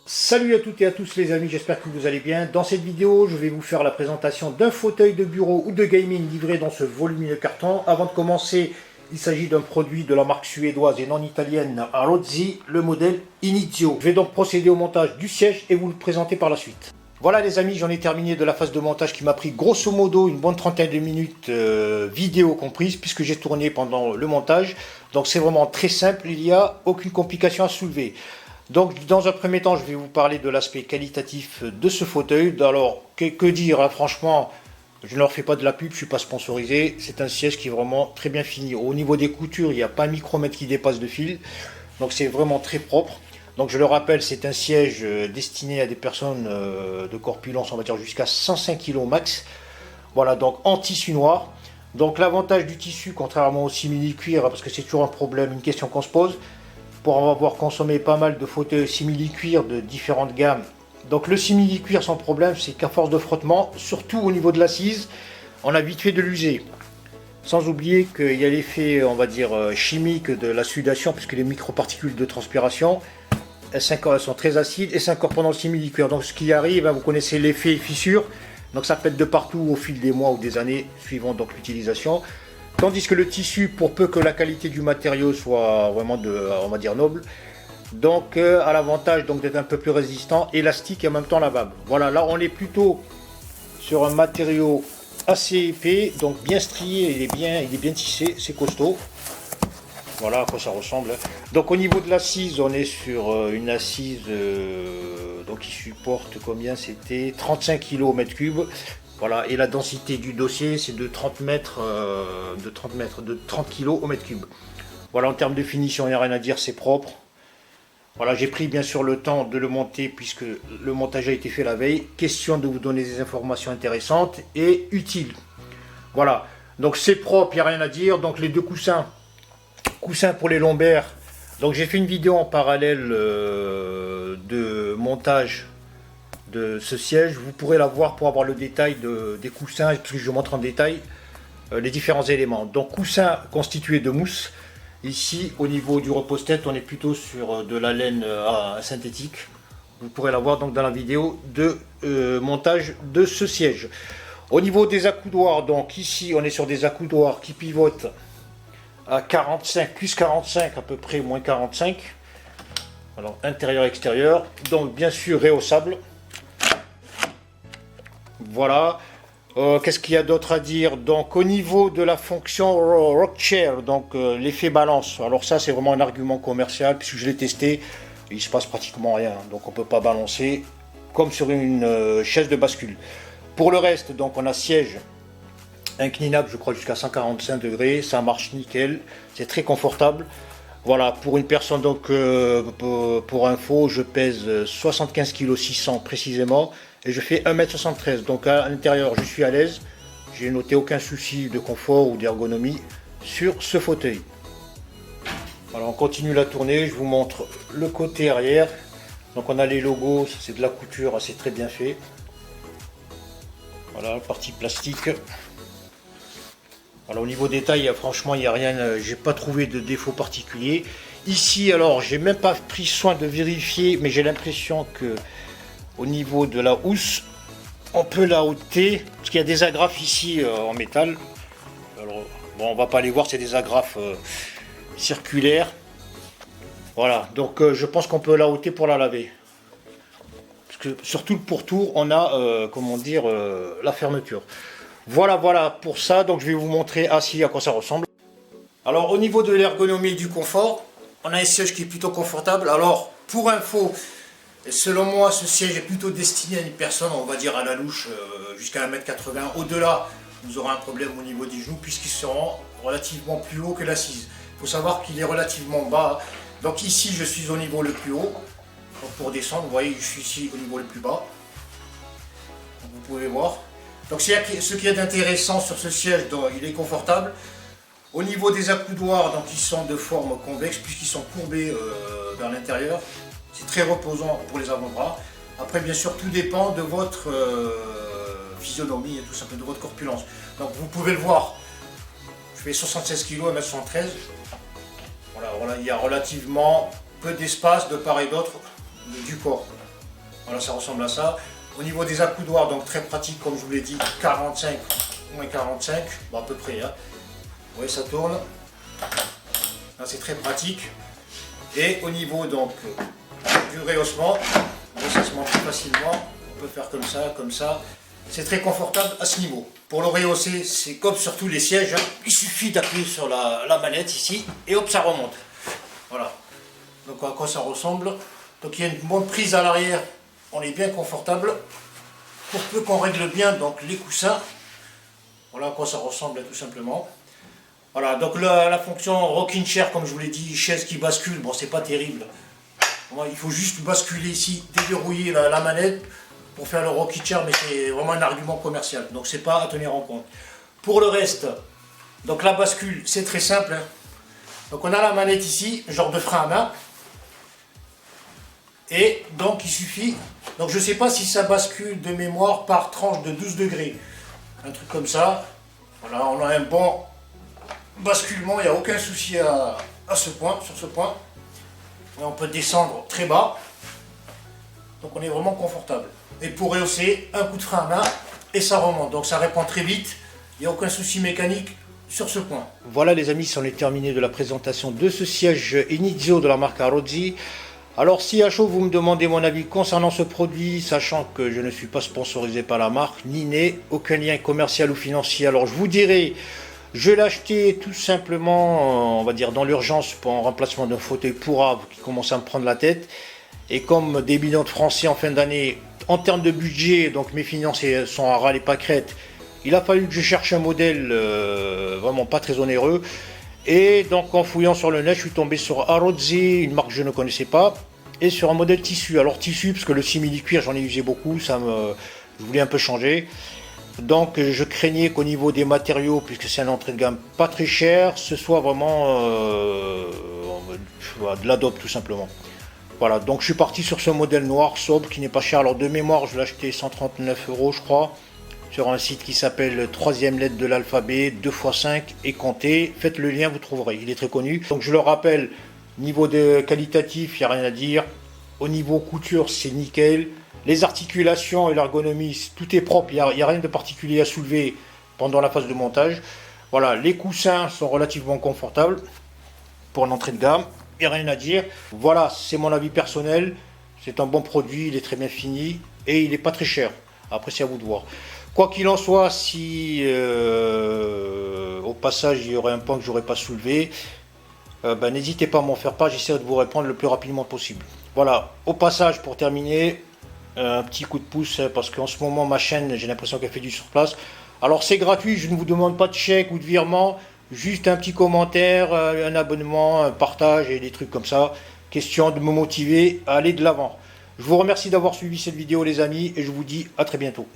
Salut à toutes et à tous les amis, j'espère que vous allez bien. Dans cette vidéo, je vais vous faire la présentation d'un fauteuil de bureau ou de gaming livré dans ce volumineux carton. Avant de commencer, il s'agit d'un produit de la marque suédoise et non italienne Rozzi, le modèle Inizio. Je vais donc procéder au montage du siège et vous le présenter par la suite. Voilà les amis, j'en ai terminé de la phase de montage qui m'a pris grosso modo une bonne trentaine de minutes vidéo comprise, puisque j'ai tourné pendant le montage. Donc c'est vraiment très simple, il n'y a aucune complication à soulever. Donc dans un premier temps, je vais vous parler de l'aspect qualitatif de ce fauteuil. Alors que dire hein, franchement, je ne leur fais pas de la pub, je ne suis pas sponsorisé. C'est un siège qui est vraiment très bien fini. Au niveau des coutures, il n'y a pas un micromètre qui dépasse de fil. Donc c'est vraiment très propre. Donc je le rappelle, c'est un siège destiné à des personnes de corpulence, on va dire jusqu'à 105 kg max. Voilà, donc en tissu noir. Donc l'avantage du tissu, contrairement au simili-cuir, parce que c'est toujours un problème, une question qu'on se pose, pour avoir consommé pas mal de fauteuils simili-cuir de différentes gammes. Donc le simili-cuir sans problème, c'est qu'à force de frottement, surtout au niveau de l'assise, on a vite fait de l'user. Sans oublier qu'il y a l'effet, on va dire, chimique de la sudation, puisque les microparticules de transpiration, elles sont très acides et s'incorporent dans le simili-cuir. Donc ce qui arrive, vous connaissez l'effet fissure, donc ça pète de partout au fil des mois ou des années, suivant donc l'utilisation. Tandis que le tissu, pour peu que la qualité du matériau soit vraiment on va dire noble, donc a l'avantage d'être un peu plus résistant, élastique et en même temps lavable. Voilà, là on est plutôt sur un matériau assez épais, donc bien strié, il est bien tissé, c'est costaud. Voilà à quoi ça ressemble. Donc au niveau de l'assise, on est sur une assise donc qui supporte combien, c'était 35 kg au mètre cube. Voilà, et la densité du dossier, c'est de 30 kg au mètre cube. Voilà, en termes de finition, il n'y a rien à dire, c'est propre. Voilà, j'ai pris bien sûr le temps de le monter puisque le montage a été fait la veille. Question de vous donner des informations intéressantes et utiles. Voilà, donc c'est propre, il n'y a rien à dire. Donc les deux coussins pour les lombaires. Donc j'ai fait une vidéo en parallèle de montage de ce siège, vous pourrez la voir pour avoir le détail des coussins, puisque je montre en détail les différents éléments. Donc coussin constitué de mousse. Ici au niveau du repose-tête, on est plutôt sur de la laine synthétique. Vous pourrez la voir donc dans la vidéo de montage de ce siège. Au niveau des accoudoirs, donc ici on est sur des accoudoirs qui pivotent à 45, plus 45 à peu près, moins 45. Alors intérieur extérieur, donc bien sûr réhaussable. Voilà. Qu'est-ce qu'il y a d'autre à dire? Donc au niveau de la fonction Rock Chair, donc l'effet balance. Alors ça c'est vraiment un argument commercial puisque je l'ai testé. Il se passe pratiquement rien. Donc on peut pas balancer comme sur une chaise de bascule. Pour le reste, donc on a siège inclinable, je crois jusqu'à 145 degrés. Ça marche nickel. C'est très confortable. Voilà, pour une personne, donc pour info, je pèse 75 kg 600 précisément et je fais 1,73 m. Donc à l'intérieur, je suis à l'aise. J'ai noté aucun souci de confort ou d'ergonomie sur ce fauteuil. Alors on continue la tournée, je vous montre le côté arrière. Donc on a les logos, c'est de la couture, c'est très bien fait. Voilà, partie plastique. Alors au niveau détail, franchement, il n'y a rien, j'ai pas trouvé de défaut particulier. Ici, alors, j'ai même pas pris soin de vérifier, mais j'ai l'impression que au niveau de la housse, on peut la ôter, parce qu'il y a des agrafes ici en métal. Alors, bon, on va pas les voir, c'est des agrafes circulaires. Voilà, donc je pense qu'on peut la ôter pour la laver. Parce que sur tout le pourtour, on a, comment dire, la fermeture. Voilà pour ça, donc je vais vous montrer assis à quoi ça ressemble. Alors au niveau de l'ergonomie et du confort, on a un siège qui est plutôt confortable. Alors pour info, selon moi ce siège est plutôt destiné à une personne, on va dire à la louche, jusqu'à 1,80 m. Au-delà, vous aurez un problème au niveau des genoux puisqu'ils seront relativement plus hauts que l'assise. Il faut savoir qu'il est relativement bas. Donc ici je suis au niveau le plus haut. Donc pour descendre, vous voyez, je suis ici au niveau le plus bas. Donc, vous pouvez voir. Donc ce qui est intéressant sur ce siège, donc, il est confortable. Au niveau des accoudoirs, donc ils sont de forme convexe puisqu'ils sont courbés vers l'intérieur. C'est très reposant pour les avant-bras. Après bien sûr tout dépend de votre physionomie et tout ça, de votre corpulence. Donc vous pouvez le voir, je fais 76 kg, 1,73 m. Voilà, il y a relativement peu d'espace de part et d'autre du corps. Voilà, ça ressemble à ça. Au niveau des accoudoirs, donc très pratique, comme je vous l'ai dit, 45, moins 45, bon, à peu près. Hein. Vous voyez, ça tourne. Là, c'est très pratique. Et au niveau donc du rehaussement, ça se monte facilement. On peut faire comme ça. C'est très confortable à ce niveau. Pour le rehausser, c'est comme sur tous les sièges. Hein. Il suffit d'appuyer sur la manette ici et hop, ça remonte. Voilà. Donc à quoi ça ressemble. Donc il y a une bonne prise à l'arrière. On est bien confortable. Pour peu qu'on règle bien donc les coussins. Voilà à quoi ça ressemble tout simplement. Voilà, donc la fonction rocking chair, comme je vous l'ai dit, chaise qui bascule, bon c'est pas terrible. Bon, il faut juste basculer ici, déverrouiller la manette pour faire le rocking chair, mais c'est vraiment un argument commercial, donc c'est pas à tenir en compte. Pour le reste, donc la bascule, c'est très simple. Hein. Donc on a la manette ici, genre de frein à main. Et donc il suffit, donc je sais pas si ça bascule de mémoire par tranche de 12 degrés. Un truc comme ça. Voilà, on a un bon basculement, il n'y a aucun souci sur ce point. Et on peut descendre très bas. Donc on est vraiment confortable. Et pour rehausser, un coup de frein à main et ça remonte. Donc ça répond très vite. Il n'y a aucun souci mécanique sur ce point. Voilà les amis, c'en est terminé de la présentation de ce siège Inizio de la marque Arozzi. Alors si à chaud vous me demandez mon avis concernant ce produit, sachant que je ne suis pas sponsorisé par la marque, ni né, aucun lien commercial ou financier, alors je vous dirais, je l'ai acheté tout simplement, on va dire dans l'urgence, pour un remplacement d'un fauteuil pourrave qui commence à me prendre la tête. Et comme des bilans de français en fin d'année, en termes de budget, donc mes finances sont à ras les pâquerettes, il a fallu que je cherche un modèle vraiment pas très onéreux. Et donc en fouillant sur le net, je suis tombé sur Arozzi, une marque que je ne connaissais pas, et sur un modèle tissu. Alors tissu, parce que le simili-cuir, j'en ai usé beaucoup, je voulais un peu changer. Donc je craignais qu'au niveau des matériaux, puisque c'est un entrée de gamme pas très cher, ce soit vraiment de l'adobe tout simplement. Voilà, donc je suis parti sur ce modèle noir sobre qui n'est pas cher. Alors de mémoire, je l'ai acheté 139 € je crois. Sur un site qui s'appelle 3e lettre de l'alphabet, 2x5 et comptez. Faites le lien, vous trouverez. Il est très connu. Donc je le rappelle, niveau de qualitatif, il n'y a rien à dire. Au niveau couture, c'est nickel. Les articulations et l'ergonomie, tout est propre. Il n'y a rien de particulier à soulever pendant la phase de montage. Voilà, les coussins sont relativement confortables pour l'entrée de gamme. Il n'y a rien à dire. Voilà, c'est mon avis personnel. C'est un bon produit, il est très bien fini et il n'est pas très cher. Après, c'est à vous de voir. Quoi qu'il en soit, si au passage il y aurait un point que je n'aurais pas soulevé, n'hésitez pas à m'en faire part, j'essaierai de vous répondre le plus rapidement possible. Voilà, au passage pour terminer, un petit coup de pouce parce qu'en ce moment ma chaîne, j'ai l'impression qu'elle fait du surplace. Alors c'est gratuit, je ne vous demande pas de chèque ou de virement, juste un petit commentaire, un abonnement, un partage et des trucs comme ça. Question de me motiver à aller de l'avant. Je vous remercie d'avoir suivi cette vidéo les amis et je vous dis à très bientôt.